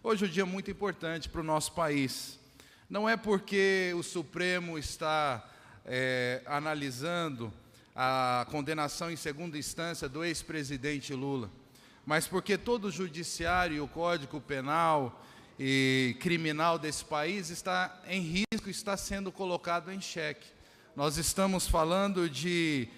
Hoje é um dia muito importante para o nosso país. Não é porque o Supremo está analisando a condenação em segunda instância do ex-presidente Lula, mas porque todo o judiciário e o Código Penal e criminal desse país está em risco, está sendo colocado em xeque. Nós estamos falando de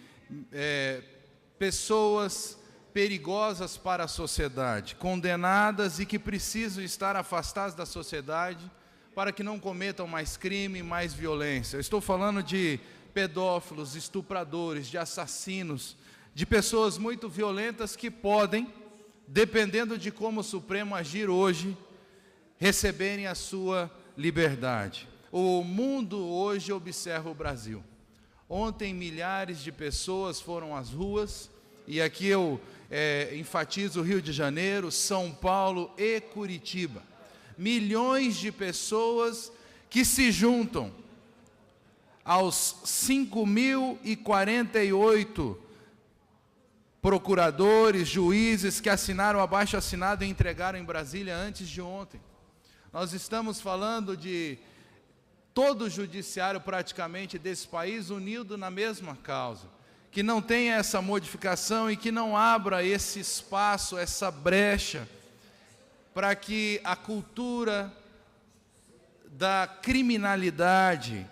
pessoas perigosas para a sociedade, condenadas e que precisam estar afastadas da sociedade para que não cometam mais crime, mais violência. Eu estou falando de pedófilos, estupradores, de assassinos, de pessoas muito violentas que podem, dependendo de como o Supremo agir hoje, receberem a sua liberdade. O mundo hoje observa o Brasil. Ontem milhares de pessoas foram às ruas, e aqui eu enfatizo o Rio de Janeiro, São Paulo e Curitiba. Milhões de pessoas que se juntam aos 5.048 procuradores, juízes que assinaram o abaixo-assinado e entregaram em Brasília antes de ontem. Nós estamos falando de todo o judiciário praticamente desse país unido na mesma causa, que não tenha essa modificação e que não abra esse espaço, essa brecha, para que a cultura da criminalidade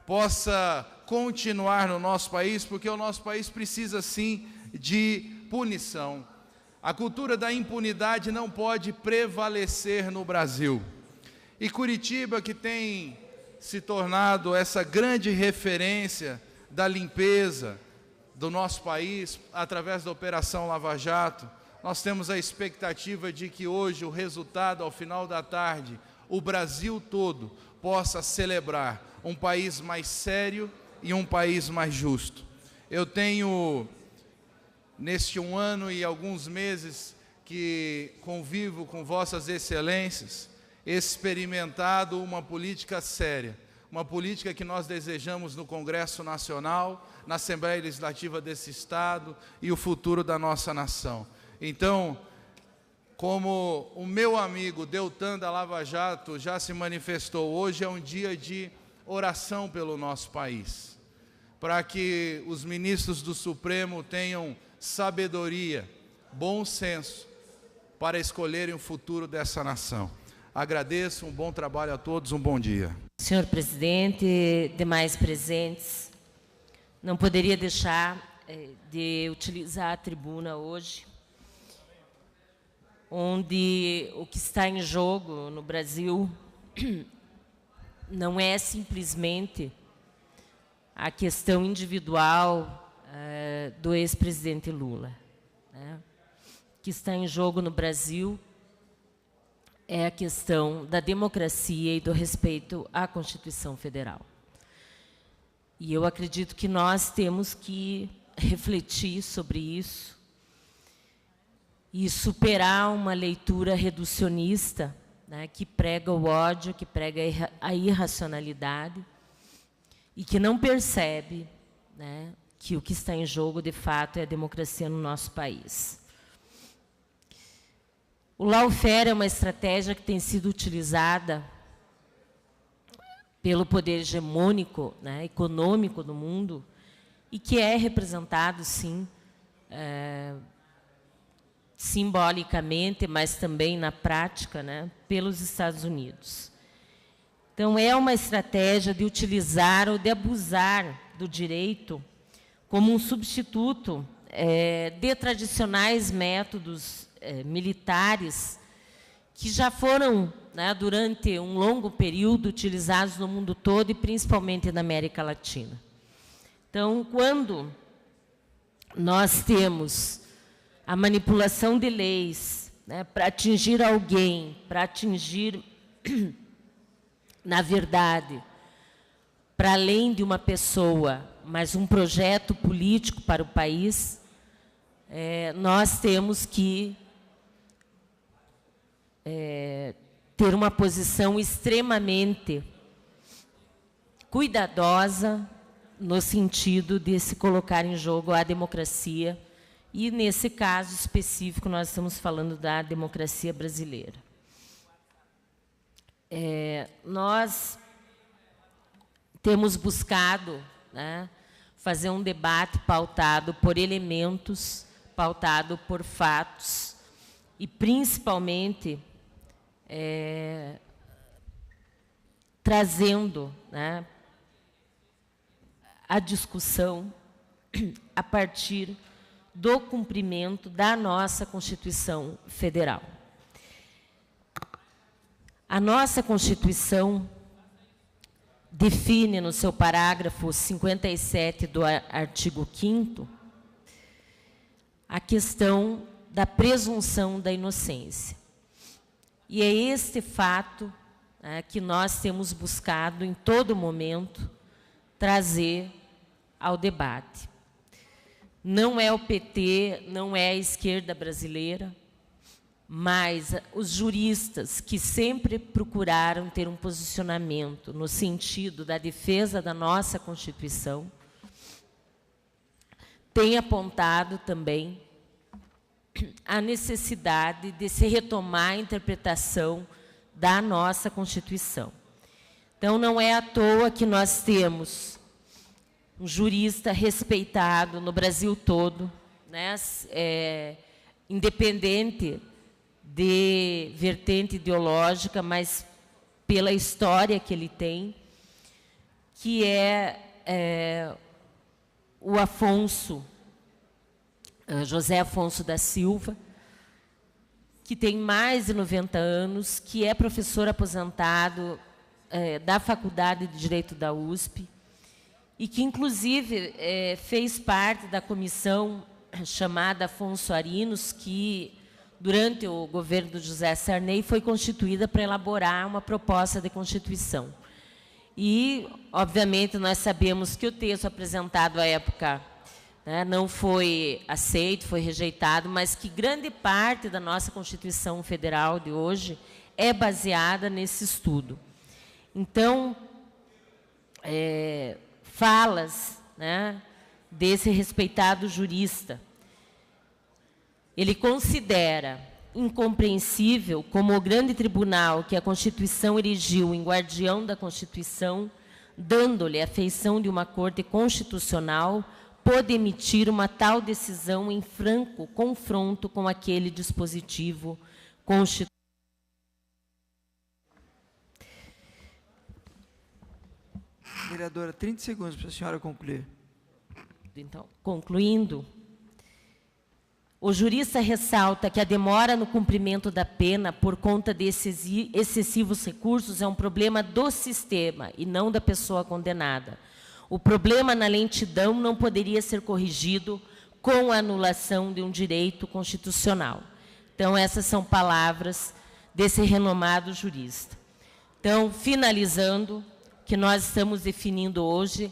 possa continuar no nosso país, porque o nosso país precisa sim de punição. A cultura da impunidade não pode prevalecer no Brasil. E Curitiba, que tem se tornado essa grande referência da limpeza do nosso país, através da Operação Lava Jato, nós temos a expectativa de que hoje o resultado, ao final da tarde, o Brasil todo possa celebrar um país mais sério e um país mais justo. Eu tenho, neste 1 ano e alguns meses que convivo com vossas excelências, experimentado uma política séria, uma política que nós desejamos no Congresso Nacional, na Assembleia Legislativa desse Estado e o futuro da nossa nação. Então, como o meu amigo Deltan da Lava Jato já se manifestou, hoje é um dia de oração pelo nosso país, para que os ministros do Supremo tenham sabedoria, bom senso, para escolherem o futuro dessa nação. Agradeço, um bom trabalho a todos, um bom dia. Senhor presidente, demais presentes, não poderia deixar de utilizar a tribuna hoje, onde o que está em jogo no Brasil não é simplesmente a questão individual do ex-presidente Lula, né? O que está em jogo no Brasil é a questão da democracia e do respeito à Constituição Federal. E eu acredito que nós temos que refletir sobre isso e superar uma leitura reducionista, né, que prega o ódio, que prega a irracionalidade e que não percebe, né, que o que está em jogo, de fato, é a democracia no nosso país. O lawfare é uma estratégia que tem sido utilizada pelo poder hegemônico, né, econômico do mundo e que é representado, sim, simbolicamente, mas também na prática, né, pelos Estados Unidos. Então, é uma estratégia de utilizar ou de abusar do direito como um substituto de tradicionais métodos militares que já foram, né, durante um longo período, utilizados no mundo todo e principalmente na América Latina. Então, quando nós temos a manipulação de leis, né, para atingir alguém, para atingir, na verdade, para além de uma pessoa, mas um projeto político para o país, nós temos que ter uma posição extremamente cuidadosa no sentido de se colocar em jogo a democracia, e nesse caso específico nós estamos falando da democracia brasileira. nós temos buscado, né, fazer um debate pautado por elementos, pautado por fatos, e principalmente trazendo, né, a discussão a partir do cumprimento da nossa Constituição Federal. A nossa Constituição define no seu parágrafo 57 do artigo 5º a questão da presunção da inocência. E é este fato, né, que nós temos buscado em todo momento trazer ao debate. Não é o PT, não é a esquerda brasileira, mas os juristas que sempre procuraram ter um posicionamento no sentido da defesa da nossa Constituição, têm apontado também a necessidade de se retomar a interpretação da nossa Constituição. Então, não é à toa que nós temos um jurista respeitado no Brasil todo, né, independente de vertente ideológica, mas pela história que ele tem, que é o José Afonso da Silva, que tem mais de 90 anos, que é professor aposentado da Faculdade de Direito da USP, e que, inclusive, fez parte da comissão chamada Afonso Arinos, que, durante o governo do José Sarney, foi constituída para elaborar uma proposta de Constituição. E, obviamente, nós sabemos que o texto apresentado à época, né, não foi aceito, foi rejeitado, mas que grande parte da nossa Constituição Federal de hoje é baseada nesse estudo. Então, falas, né, desse respeitado jurista, ele considera incompreensível como o grande tribunal que a Constituição erigiu em guardião da Constituição, dando-lhe a feição de uma corte constitucional, pôde emitir uma tal decisão em franco confronto com aquele dispositivo constitucional. Vereadora, 30 segundos para a senhora concluir. Então, concluindo, o jurista ressalta que a demora no cumprimento da pena por conta desses excessivos recursos é um problema do sistema e não da pessoa condenada. O problema na lentidão não poderia ser corrigido com a anulação de um direito constitucional. Então, essas são palavras desse renomado jurista. Então, finalizando, que nós estamos definindo hoje